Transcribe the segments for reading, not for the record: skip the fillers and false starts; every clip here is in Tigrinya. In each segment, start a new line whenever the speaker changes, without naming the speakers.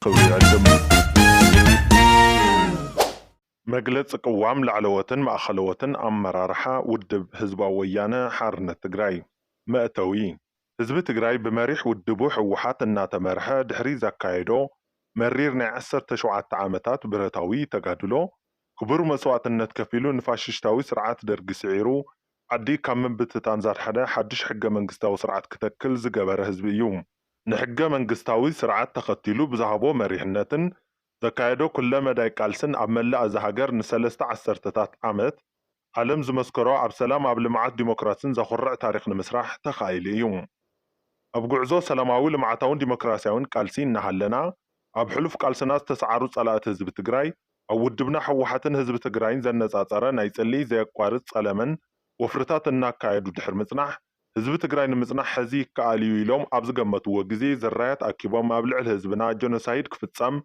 ክብሪ ይዕልም መግለጽ ቅዋም ላዕለወትን ማእኸለወትን ኣመራርሓ ውድብ ህዝባዊ ወያነ ሓርነት ትግራይ መእተዊ ህዝቢ ትግራይ ብመሪሕ ውድቡ ሕወሓት እናተመርሐ ድሕሪ ዘካየዶ መሪር ናይ 17 ዓመታት ብረታዊ ተጋድሎ ክቡር መስዋዕትነት ከፊሉ ንፋሽስታዊ ስርዓት ደርጊ ስዒሩ ዓዲ ካብ ምብትታን ዘድሓደ ሓድሽ ሕገ መንግስታዊ ስርዓት ክተክል ዝገበረ ህዝቢ እዩ። ንሕገ መንግስታዊ ስርዓት ተኸቲሉ ብዝሃቦ መሪሕነትን ዘካየዶ ኩለ መዳይ ቃልስን ኣብ መላእ እዚ ሃገር ንሰለስተ ዓሰርተታት ዓመት ዓለም ዝመስከሮ ኣብ ሰላም ኣብ ልምዓት ዲሞክራሲን ዘኹርዕ ታሪክ ንምስራሕ ተኻኢሉ እዩ። ኣብ ጉዕዞ ሰላማዊ ልምዓታውን ዲሞክራሲያውን ቃልሲ እናሃለና ኣብ ሕሉፍ ቃልስና ዝተሰዓሩ ጸላእቲ ህዝቢ ትግራይ ኣብ ውድብና ሕወሓትን ህዝቢ ትግራይን ዘነጻጸረ ናይ ጸሊይ ዘየቋርጽ ጸለመን ወፍርታት እናካየዱ ድሕር ምጽናሕ ህዝቢ ትግራይ ንምጽናሕ ሕዚ ይከኣል እዩ ኢሎም ኣብ ዝገመትዎ ግዜ ዘራያት ኣኪቦም ኣብ ልዕሊ ህዝብና ጀኖሳይድ ክፍጸም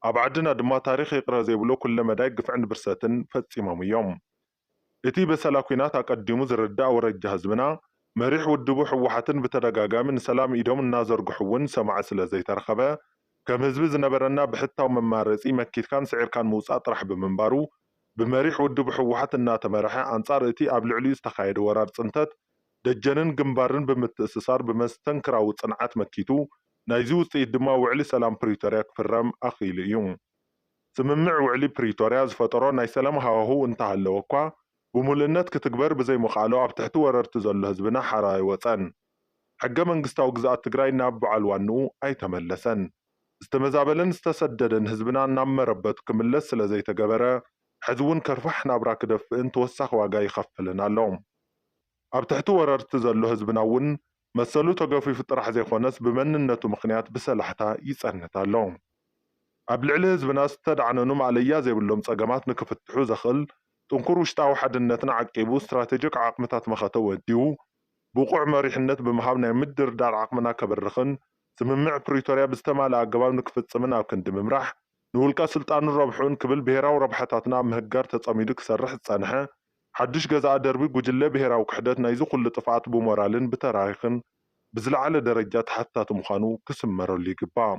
ኣብ ዓድና ድማ ታሪክ ይቅረ ዘይብሎ ኩለ መዳይ ግፍዕን ብርሰትን ፈጺሞም እዮም። እቲ በሰላ ኩናት ኣቀዲሙ ዝርዳእ ወረጃ ህዝብና መሪሕ ውድቡ ሕወሓትን ብተደጋጋሚ ንሰላም ኢዶም እናዘርግሑውን ሰማዕ ስለ ዘይተረኸበ ከም ህዝቢ ዝነበረና ብሕታው መማረፂ መኪትካን ስዒርካን ምውፃእ ጥራሕ ብምንባሩ ብመሪሕ ውድቡ ሕወሓት እናተመርሐ ኣንጻር እቲ ኣብ ልዕሊኡ ዝተኻየደ ወራር ጽንተት ደጀንን ግንባርን ብምትእስሳር ብመስተንክራዊ ጽንዓት መኪቱ ናይዚ ውፅኢት ድማ ውዕሊ ሰላም ፕሪቶርያ ክፍረም ኣኽኢሉ እዩ። ስምምዕ ውዕሊ ፕሪቶርያ ዝፈጠሮ ናይ ሰላም ሃዋህው እንተሃለወ እኳ ብምሉእነት ክትግበር ብዘይምኽኣሉ ኣብ ትሕቲ ወረርቲ ዘሎ ህዝብና ሓራ ይወፀን። ሕገ መንግስታዊ ግዝኣት ትግራይ ናብ በዓል ዋንኡ ኣይተመለሰን። ዝተመዛበለን ዝተሰደደን ህዝብና ናብ መረበቱ ክምለስ ስለ ዘይተገበረ ሕዚ እውን ከርፋሕ ናብራ ክደፍእን ተወሳኺ ዋጋ ይኸፍልን ኣሎ። ኣብ ትሕቲ ወረርቲ ዘሎ ህዝብና እውን መሰሉ ተገፊፉ ጥራሕ ዘይኮነስ ብመንነቱ ምኽንያት ብሰላሕታ ይጸንት ኣሎ። ኣብ ልዕሊ ህዝብና ዝተዳዕነኑ ማዕለያ ዘይብሎም ጸገማት ንክፍትሑ ዘኽእል ጥንኩር ውሽጣዊ ሓድነትን ዓቂቡ ስትራቴጂክ ዓቕምታት መኸተ ወዲኡ ብቑዕ መሪሕነት ብምሃብ ናይ ምድርዳር ዓቕምና ከበርኽን ስምምዕ ፕሪቶርያ ብዝተማልአ ኣገባብ ንክፍጽምን ኣብ ክንዲ ምምራሕ ንውልቀ ስልጣኑን ረብሑን ክብል ብሄራዊ ረብሓታትና ምህጋር ተጸሚዱ ክሰርሕ ዝጸንሐ ሓድሽ ገዛእ ደርቢ ጉጅለ ብሄራዊ ክሕደት ናይዚ ኩሉ ጥፍኣት ብሞራልን ብተራኺን ብዝለዓለ ደረጃ ተሓታቲ ምዃኑ ክስመረሉ ይግባእ።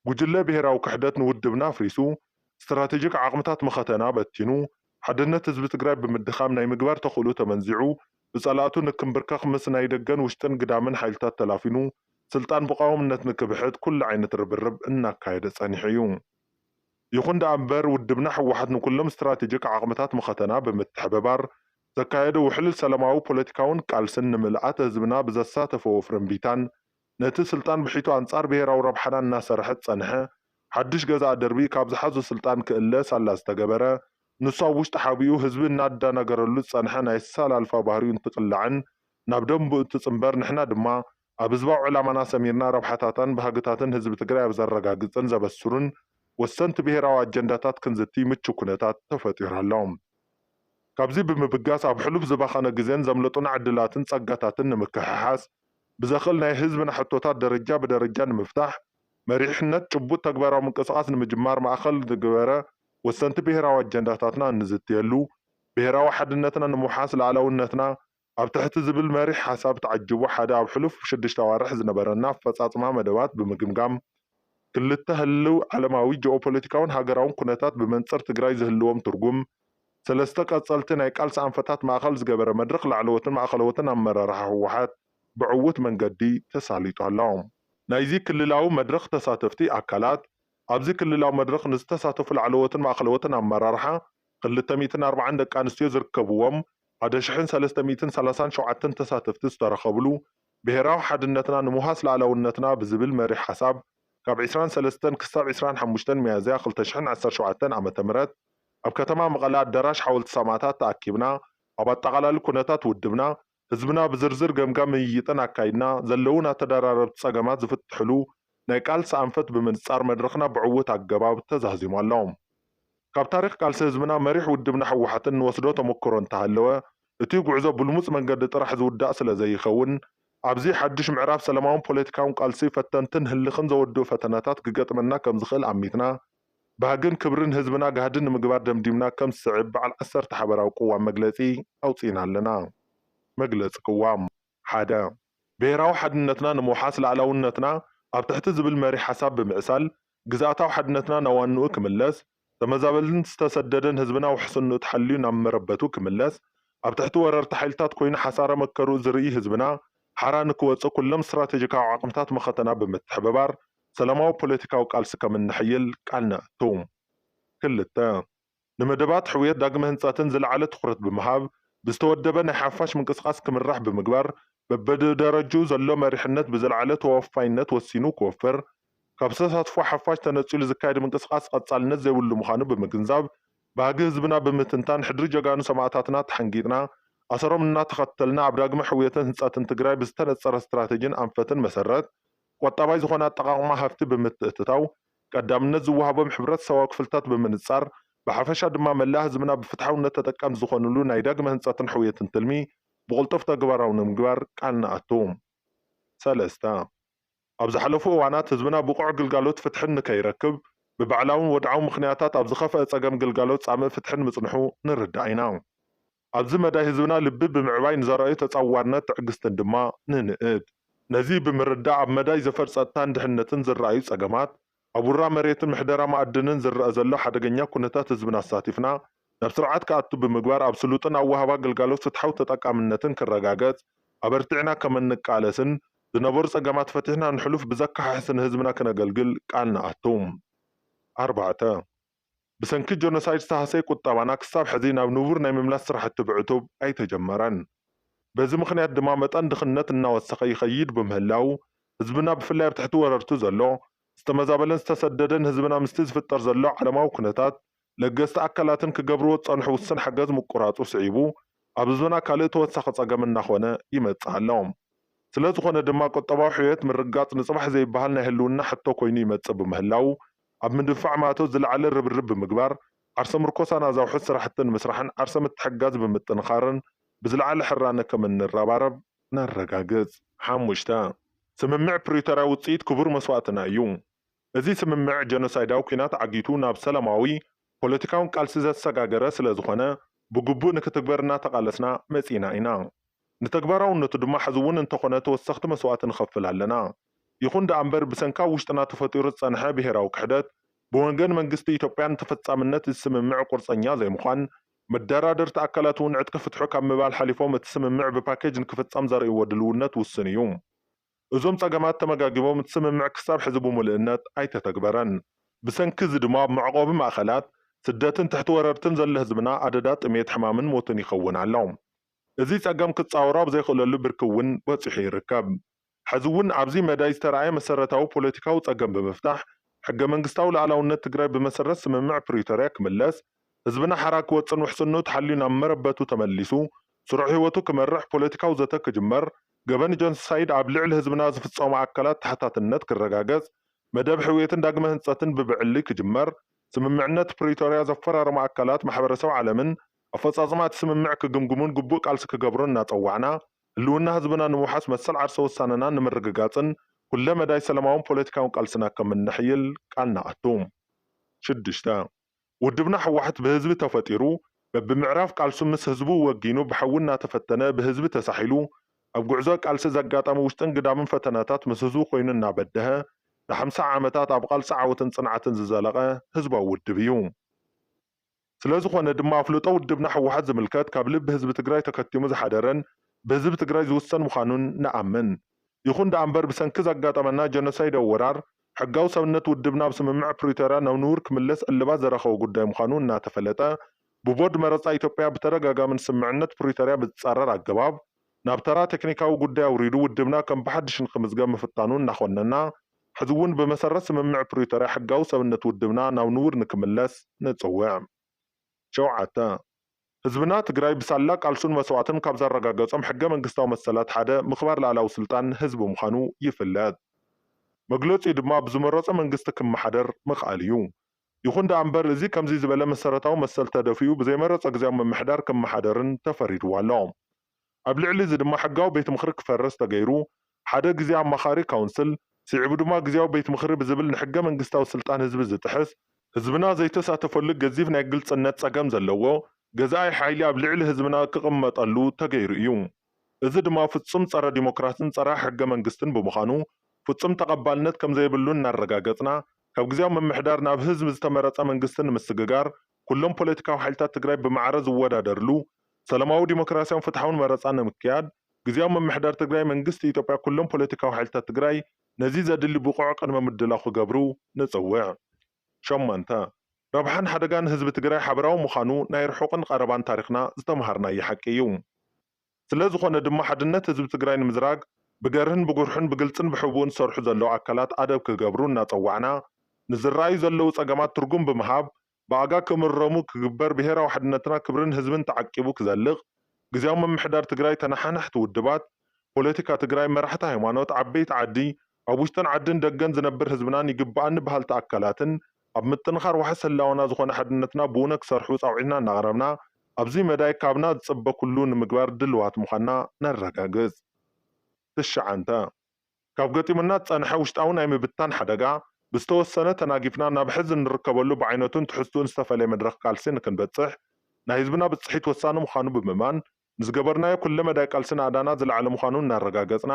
ጉጅለ ብሄራዊ ክሕደት ንውድብና ኣፍሪሱ ስትራቴጂክ ዓቕምታት መኸተና በቲኑ ሓድነት ህዝቢ ትግራይ ብምድኻም ናይ ምግባር ተኽእሉ ተመንዚዑ ብጸላእቱ ንክንብርከኽ ምስ ናይ ደገን ውሽጥን ግዳምን ሓይልታት ተላፊኑ ስልጣን ብቃወምነት ንክብሕት ኩሉ ዓይነት ርብርብ እናካየደ ጸኒሑ እዩ። ይኹን ደኣ እምበር ውድብና ሕወሓት ንኩሎም ስትራቴጂክ ዓቕምታት መኸተና ብምትሕብባር ዘካየደ ውሕሉል ሰላማዊ ፖለቲካውን ቃልስን ንምልኣት ህዝብና ብዘሳተፈ ፍርንቢታን ነቲ ስልጣን ብሒቱ ኣንጻር ብሄራዊ ረብሓና እናሰርሐ ጸንሐ ሓድሽ ገዛእ ደርቢ ካብ ዝሓዞ ስልጣን ክእለስ ኣላ ዝተገበረ ንሱ ኣብ ውሽጢ ሓቢኡ ህዝቢ እናዳናገረሉ ዝጸንሐ ናይ ሰላልፋ ባህሪኡ እንትቕላዕን ናብ ደንቡ እትጽምበር ንሕና ድማ ኣብ ህዝባዊ ዕላማና ሰሚርና ረብሓታትን ባህግታትን ህዝቢ ትግራይ ኣብ ዘረጋግፅን ዘበስሩን ወሰንቲ ብሄራዊ ኣጀንዳታት ክንዝቲ ምቹ ኩነታት ተፈጢሩ ኣሎ። ካብዚ ብምብጋስ ኣብ ሕሉፍ ዝባኸነ ግዜን ዘምለጡና ዕድላትን ጸጋታትን ንምክሕሓስ ብዘኽእል ናይ ህዝብና ሕቶታት ደረጃ ብደረጃ ንምፍታሕ መሪሕነት ጭቡጥ ተግባራዊ ምንቅስቓስ ንምጅማር ማእኸል ዝገበረ ወሰንቲ ብሄራዊ ኣጀንዳታትና እንዝትየሉ ብሄራዊ ሓድነትና ንምውሓስ ላዕላውነትና ኣብ ትሕቲ ዝብል መሪሕ ሓሳብ ተዓጅቡ ሓደ ኣብ ሕሉፍ 6 ኣዋርሕ ዝነበረና ኣፈጻጽማ መደባት ብምግምጋም ክልተ ህልው ዓለማዊ ጂኦፖለቲካውን ሃገራውን ኩነታት ብመንጽር ትግራይ ዝህልዎም ትርጉም ሰለስተ ቀጸልቲ ናይ ቃልሲ ኣንፈታት ማእኸል ዝገበረ መድረኽ ላዕለወትን ማእኸለወትን ኣመራርሓ ሕወሓት ብዕውት መንገዲ ተሳሊጡ ኣሎ። ናይዚ ክልላዊ መድረኽ ተሳተፍቲ ኣካላት ኣብዚ ክልላዊ መድረኽ ንዝተሳተፉ ላዕለወትን ማእኸለወትን ኣመራርሓ 240 ደቂ ኣንስትዮ ዝርከብዎም 1337 ተሳተፍቲ ዝተረኸብሉ ብሄራዊ ሓድነትና ንምውሃስ ላዕላውነትና ብዝብል መሪሕ ሓሳብ ካብ 23 ክሳብ 25 ሚያዝያ 2017 ዓ.ም ኣብ ከተማ መቐለ ኣዳራሽ ሓወልቲ ሰማዕታት ተኣኪብና ኣብ ኣጠቓላሊ ኩነታት ውድብና ህዝብና ብዝርዝር ገምጋም ምይይጥን ኣካይድና ዘለውና ተደራረብቲ ጸገማት ዝፍትሕሉ ናይ ቃልሲ ኣንፈት ብምንጻር መድረኽና ብዕውት ኣገባብ ተዛዚሙ ኣሎ። ካብ ታሪክ ቃልሲ ህዝብና መሪሕ ውድብና ሕወሓትን ንወስዶ ተመክሮ እንተሃለወ እቲ ጉዕዞ ብልሙፅ መንገዲ ጥራሕ ዝውዳእ ስለ ዘይኸውን ኣብዚ ሓድሽ ምዕራፍ ሰላማውን ፖለቲካውን ቃልሲ ፈተንትን ህልኽን ዘወድኡ ፈተናታት ክገጥመና ከም ዝኽእል ኣሚትና ባህግን ክብርን ህዝብና ጋህድን ንምግባር ደምዲምና ከም ዝስዕብ በዓል 10 ሓበራዊ ቅዋም መግለጺ ኣውፂና ኣለና። መግለፂ ቅዋም 1 ብሄራዊ ሓድነትና ንምውሓስ ላዕላውነትና ኣብ ትሕቲ ዝብል መሪሕ ሓሳብ ብምዕሳል ግዛኣታዊ ሓድነትና ናዋንኡ ክምለስ ተመዛበልን ዝተሰደደን ህዝብና ውሕስንኡ ተሓልዩ ናብ መረበቱ ክምለስ ኣብ ትሕቲ ወረርቲ ሓይልታት ኮይኑ ሓሳረ መከሩ ዝርኢ ህዝብና ሓራ ንክወፅእ ኩሎም ስትራቴጂካዊ ዓቕምታት መኸተና ብምትሕብባር ሰላማዊ ፖለቲካዊ ቃልሲ ከም እንሕይል ቃል ነኣቱ። 2 ንመደባት ሕውየት ዳግመ ህንፀትን ዝለዓለ ትኩረት ብምሃብ ብዝተወደበ ናይ ሓፋሽ ምንቅስቃስ ክምራሕ ብምግባር በበደረጅኡ ዘሎ መሪሕነት ብዝለዓለ ተወፋይነት ወሲኑ ክወፍር ካብ ተሳትፎ ሓፋሽ ተነፂሉ ዝካየድ ምንቅስቃስ ቀጻልነት ዘይብሉ ምዃኑ ብምግንዛብ ባህጊ ህዝብና ብምትንታን ሕድሪ ጀጋኑ ሰማዕታትና ተሓንጊጥና ኣሰሮም እናተኸተልና ኣብ ዳግመ ሕውየትን ህንፀትን ትግራይ ብዝተነፀረ ስትራቴጂን ኣንፈትን መሰረት ቆጣባይ ዝኾነ ኣጠቃቅማ ሃፍቲ ብምትእትታው ቀዳምነት ዝወሃቦም ሕብረተሰባዊ ክፍልታት ብምንጻር ብሓፈሻ ድማ መላእ ህዝብና ብፍትሓውነት ተጠቃሚ ዝኾንሉ ናይ ዳግመ ህንፀትን ሕውየትን ትልሚ ብቁልጡፍ ተግባራዊ ንምግባር ቃል ንኣቱ። 3 ኣብ ዝሓለፉ እዋናት ህዝብና ብቑዕ ግልጋሎት ፍትሕን ንከይረክብ ብባዕላውን ወድዓዊ ምኽንያታት ኣብ ዝኸፍአ ፀገም ግልጋሎት ጻምእ ፍትሕን ምጽንሑ ንርዳእ ኢና። ኣብዚ መዳይ ህዝብና ልቢ ብምዕባይ ንዘረኣዩ ተጻዋርነት ትዕግስትን ድማ ንንእድ። ነዚ ብምርዳእ ኣብ መዳይ ዘፈር ፀጥታን ድሕነትን ዝረኣዩ ፀገማት ኣብ ውራ መሬትን ምሕደራ ማዕድንን ዝረአ ዘሎ ሓደገኛ ኩነታት ህዝብና ኣሳቲፍና ናብ ስርዓት ክኣቱ ብምግባር ኣብ ስሉጥን ኣወሃባ ግልጋሎት ፍትሓዊ ተጠቃምነትን ክረጋገጽ ኣበርቲዕና ከም እንቃለስን ዝነበሩ ፀገማት ፈቲሕና ንሕሉፍ ብዘካሓሕስን ህዝብና ክነገልግል ቃል ንኣቱ። 4 ብሰንኪ ጆኖሳይድ ዝተሃሰየ ቁጠባና ክሳብ ሕዚ ናብ ንቡር ናይ ምምላስ ስራሕቲ ብዕቱብ ኣይተጀመረን። በዚ ምክንያት ድማ መጠን ድኽነት እናወሰኸ ይኸይድ ብምህላው ህዝብና ብፍላይ ኣብ ትሕቲ ወረርቱ ዘሎ ዝተመዛበለን ዝተሰደደን ህዝብና ምስቲ ዝፍጠር ዘሎ ዓለማዊ ኩነታት ለገስቲ ኣካላትን ክገብርዎ ፀንሑ ውስን ሓገዝ ምቁራፁ ስዒቡ ኣብ ህዝብና ካልእ ተወሳኺ ፀገም እናኾነ ይመጽእ ኣሎ። ስለ ዝኾነ ድማ ቁጠባዊ ሕውየት ምርጋፅ ንፅባሕ ዘይበሃል ናይ ህልውና ሕቶ ኮይኑ ይመጽእ ብምህላው ኣብ ምድፋዕ ማእቶ ዝለዓለ ርብርብ ብምግባር ዓርሰ ምርኮሳና ዘውሕዝ ስራሕትን ምስራሕን ዓርሰ ምትሕጋዝ ብምጥንኻርን ብዝለዓለ ሕራነ ከም እንረባረብ ነረጋግጽ። 5 ስምምዕ ፕሪቶርያ ውፅኢት ክቡር መስዋእትና እዩ። እዚ ስምምዕ ጀኖሳይዳዊ ኩናት ዓጊቱ ናብ ሰላማዊ ፖለቲካውን ቃልሲ ዘሰጋገረ ስለ ዝኾነ ብግቡእ ንክትግበር እናተቃለስና መጺና ኢና። ንተግባራውነቱ ድማ ሕዚ እውን እንተኾነ ተወሰኽቲ መስዋእቲ ንኸፍል ኣለና። ይኹን ደኣ እምበር ብሰንካ ውሽጥና ተፈጢሩ ዝጸንሐ ብሄራዊ ክሕደት ብወንገን መንግስቲ ኢትዮጵያን ተፈጻምነት ዝስምምዕ ቁርፀኛ ዘይምዃን መደራደርቲ ኣካላት እውን ዕጥቂ ፍትሑ ካብ ምባል ሓሊፎም እቲ ስምምዕ ብፓኬጅ ንክፍጸም ዘርእይዎ ድልውነት ውስን እዩ። እዞም ፀገማት ተመጋጊቦም እቲ ስምምዕ ክሳብ ሕዚ ብምልእነት ኣይተተግበረን። ብሰንኪ እዚ ድማ ኣብ መዕቆቢ ማእኸላት ስደትን ትሕቲ ወረርትን ዘሎ ህዝብና ኣደዳ ጥሜት ሕማምን ሞትን ይኸውን ኣሎ። እዚ ፀገም ክፃወሮ ኣብ ዘይኽእለሉ ብርኪ እውን በፂሑ ይርከብ። ሕዚ እውን ኣብዚ መዳይ ዝተረኣየ መሰረታዊ ፖለቲካዊ ፀገም ብምፍታሕ ሕገ መንግስታዊ ሉዓላውነት ትግራይ ብመሰረት ስምምዕ ፕሪቶርያ ክምለስ ህዝብና ሓራ ክወፅን ውሕስኑ ተሓልዩ ናብ መረበቱ ተመሊሱ ስሩዕ ህይወቱ ክመርሕ ፖለቲካዊ ዘተ ክጅመር ገበን ጆኖሳይድ ኣብ ልዕሊ ህዝብና ዝፍፀሙ ኣካላት ተሓታትነት ክረጋገጽ መደብ ሕውየትን ዳግመ ህንፀትን ብብዕሊ ክጅመር ስምምዕነት ፕሪቶርያ ዘፈራረሙ ኣካላት ማሕበረሰብ ዓለምን ኣፈጻጽማ እቲ ስምምዕ ክግምግሙን ግቡእ ቃልሲ ክገብሩን እናፀዋዕና ህልውና ህዝብና ንምውሓስ መሰል ዓርሰ ውሳነና ንምርግጋጽን ኩለ መዳይ ሰላማውን ፖለቲካውን ቃልስና ከም እንሕይል ቃል ንኣቱ። 6 ውድብና ሕወሓት ብህዝቢ ተፈጢሩ በብምዕራፍ ቃልሱ ምስ ህዝቡ ወጊኑ ብሓዊ እናተፈተነ ብህዝቢ ተሳሒሉ ኣብ ጉዕዞ ቃልሲ ዘጋጠመ ውሽጥን ግዳምን ፈተናታት ምስ ህዝቡ ኮይኑ እናበድሀ ን50 ዓመታት ኣብ ቃልሲ ዓወትን ጽንዓትን ዝዘለቐ ህዝባዊ ውድብ እዩ። ስለ ዝኾነ ድማ ኣፍልጦ ውድብና ሕወሓት ዝምልከት ካብ ልቢ ህዝቢ ትግራይ ተከቲሙ ዝሓደረን ብህዝቢ ትግራይ ዝውሰን ምዃኑን ንኣምን። ይኹን ደኣ እምበር ብሰንኪ ዘጋጠመና ጀኖሳይድ ወራር ሕጋዊ ሰብነት ውድብና ኣብ ስምምዕ ፕሪቶርያ ናብ ንቡር ክምለስ እልባት ዘረኸበ ጉዳይ ምዃኑ እናተፈለጠ ብቦርድ መረፃ ኢትዮጵያ ብተደጋጋሚ ስምምዕነት ፕሪቶርያ ብዝፃረር ኣገባብ ናብ ተራ ቴክኒካዊ ጉዳይ ኣውሪዱ ውድብና ከም ብሓድሽ ንክምዝገብ ምፍታኑ እናኾነና ሕዚ እውን ብመሰረት ስምምዕ ፕሪቶርያ ሕጋዊ ሰብነት ውድብና ናብ ንቡር ንክምለስ ንፅውዕ። 7 ህዝብና ትግራይ ብሳላ ቃልሱን መስዋዕትን ካብ ዘረጋገጾም ሕገ መንግስታዊ መሰላት ሓደ ምኽባር ላዕላዊ ስልጣን ህዝቢ ምዃኑ ይፍለጥ። መግለፂኡ ድማ ብዝመረፆ መንግስቲ ክመሓደር ምኽኣል እዩ። ይኹን ደኣ እምበር እዚ ከምዚ ዝበለ መሰረታዊ መሰል ተደፊኡ ብዘይመረፆ ግዜያዊ ምምሕዳር ክመሓደርን ተፈሪድዎ ኣሎ። ኣብ ልዕሊ እዚ ድማ ሕጋዊ ቤት ምክሪ ክፈርስ ተገይሩ ሓደ ግዜ ኣማኻሪ ካውንስል ስዒቡ ድማ ግዜያዊ ቤት ምክሪ ብዝብል ንሕገ መንግስታዊ ስልጣን ህዝቢ ዝጥሕስ ህዝብና ዘይተሳተፈሉ ገዚፍ ናይ ግልጽነት ፀገም ዘለዎ ገዛኢ ሓይሊ ኣብ ልዕሊ ህዝብና ክቕመጠሉ ተገይሩ እዩ። እዚ ድማ ፍጹም ፀረ ዲሞክራሲን ፀረ ሕገ መንግስትን ብምዃኑ ፍጹም ተቐባልነት ከም ዘይብሉ እናረጋገጽና ካብ ግዜያዊ ምምሕዳር ናብ ህዝቢ ዝተመረፀ መንግስትን ምስግጋር ኩሎም ፖለቲካዊ ሓይልታት ትግራይ ብማዕረ ዝወዳደርሉ ሰላማዊ ዲሞክራሲያውን ፍትሓውን መረፃ ንምክያድ ግዜያዊ ምምሕዳር ትግራይ መንግስቲ ኢትዮጵያ ኩሎም ፖለቲካዊ ሓይልታት ትግራይ ነዚ ዘድሊ ብቑዕ ቅድመ ምድላው ክገብሩ ንፅውዕ። 8 ረብሓን ሓደጋን ህዝቢ ትግራይ ሓበራዊ ምዃኑ ናይ ርሑቕን ቀረባን ታሪክና ዝተምሃርናዮ ሓቂ እዩ። ስለ ዝኾነ ድማ ሓድነት ህዝቢ ትግራይ ንምዝራግ ብገርህን ብጉርሕን ብግልፅን ብሕቡእን ዝሰርሑ ዘለዉ ኣካላት ኣደብ ክገብሩ እናፀዋዕና ንዝረኣዩ ዘለዉ ፀገማት ትርጉም ብምሃብ ብኣጋ ክምረሙ ክግበር ብሄራዊ ሓድነትና ክብርን ህዝብን ተዓቂቡ ክዘልቕ ግዜያዊ ምምሕዳር ትግራይ ተነሓናሕቲ ውድባት ፖለቲካ ትግራይ መራሕቲ ሃይማኖት ዓበይቲ ዓዲ ኣብ ውሽጥን ዓድን ደገን ዝነብር ህዝብናን ይግባአኒ በሃልቲ ኣካላትን ኣብ ምጥንኻር ዋሕስ ህላወና ዝኾነ ሓድነትና ብእውነ ክሰርሑ ፃውዒትና እናቕረብና ኣብዚ መዳይ ካብና ዝፅበ ኩሉ ንምግባር ድልዋት ምዃንና ነረጋግፅ። 9 ካብ ገጢሙና ዝፀንሐ ውሽጣዊ ናይ ምብታን ሓደጋ ብዝተወሰነ ተናጊፍና ናብ ሕዚ እንርከበሉ ብዓይነቱን ትሕዝቱን ዝተፈለየ መድረኽ ቃልሲ ንክንበፅሕ ናይ ህዝብና ብፅሒት ወሳኒ ምዃኑ ብምእማን ንዝገበርናዮ ኩለ መዳይ ቃልስን ኣዳና ዝለዓለ ምዃኑ እናረጋገፅና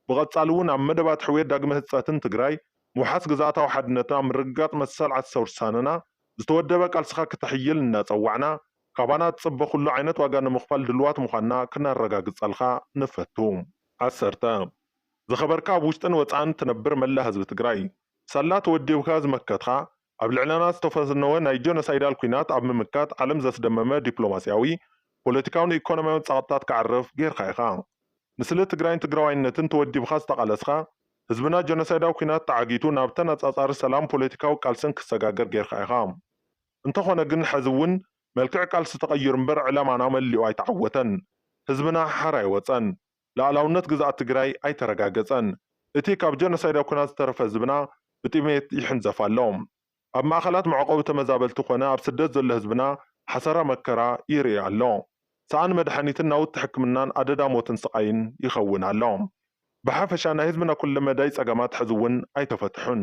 ብቐፃሊ እውን ኣብ መደባት ሕውየት ዳግመ ህፀትን ትግራይ ምውሓስ ግዝኣታዊ ሓድነትና ምርግጋፅ መሰል ዓሰ ውሳነና ዝተወደበ ቃልስኻ ክተሕይል እናፀዋዕና ካባና ዝፅበ ኩሉ ዓይነት ዋጋ ንምኽፋል ድልዋት ምዃንና ክነረጋግፀልካ ንፈቱ። 10 ዝኸበርካ ኣብ ውሽጥን ወፃእን ትነብር መላ ህዝቢ ትግራይ ሳላ ተወዲብካ ዝመከትካ ኣብ ልዕልና ዝተፈነወ ናይ ጆኖሳይዳል ኩናት ኣብ ምምካት ዓለም ዘስደመመ ዲፕሎማስያዊ ፖለቲካውን ኢኮኖሚያውን ፀቕጥታት ክዓርፍ ጌርካ ኢኻ። ንስለ ትግራይን ትግራዋይነትን ተወዲብካ ዝተቃለስካ ህዝብና ጆኖሳይዳዊ ኩናት ተዓጊቱ ናብ ተነፃፃሪ ሰላም ፖለቲካዊ ቃልስን ክሰጋገር ጌርካ ኢኻ። እንተኾነ ግን ሕዚ እውን መልክዕ ቃልሲ ተቐይሩ እምበር ዕላማና መሊኡ ኣይተዓወተን። ህዝብና ሓር ኣይወፀን። ላዕላውነት ግዝኣት ትግራይ ኣይተረጋገፀን። እቲ ካብ ጆኖሳይዳዊ ኩናት ዝተረፈ ህዝብና ብጥሜት ይሕንዘፍ ኣሎ። ኣብ ማእኸላት መዕቆቢ ተመዛበልቲ ኮነ ኣብ ስደት ዘሎ ህዝብና ሓሰራ መከራ ይርኢ ኣሎ። ሰኣን መድሓኒትን ናውቲ ሕክምናን ኣደዳ ሞትን ስቃይን ይኸውን ኣሎ። ብሓፈሻ ናይ ህዝብና ኩለ መዳይ ፀገማት ሕዚ እውን ኣይተፈትሑን።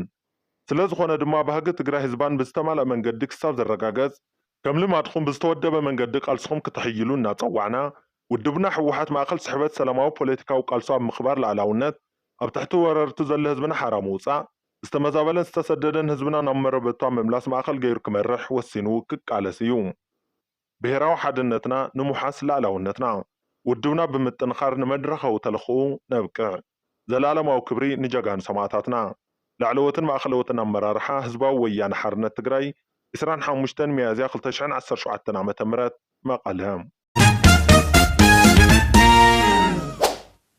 ስለ ዝኾነ ድማ ባህጊ ትግራይ ህዝባን ብዝተማልአ መንገዲ ክሳብ ዝረጋገፅ ከም ልማድኹም ብዝተወደበ መንገዲ ቃልስኹም ክትሕይሉ እናፀዋዕና ውድብና ሕወሓት ማእኸል ስሕበት ሰላማዊ ፖለቲካዊ ቃልሱ ኣብ ምኽባር ላዕላውነት ኣብ ትሕቲ ወረርቲ ዘሎ ህዝብና ሓራ ምውፃእ ዝተመዛበለን ዝተሰደደን ህዝብና ናብ መረበቱ ምምላስ ማእኸል ገይሩ ክመርሕ ወሲኑ ክቃለስ እዩ። ብሄራዊ ሓድነትና ንምውሓስ ላዕላውነትና ውድብና ብምጥንኻር ንመድረኻዊ ተልእኽኡ ነብቅዕ። ዘላለማዊ ክብሪ ንጀጋኑ ሰማዕታትና። ላዕለወትን ማእኸለወትን ኣመራርሓ ህዝባዊ ወያነ ሓርነት ትግራይ 25 ሚያዝያ 2017 ዓ.ም መቐለ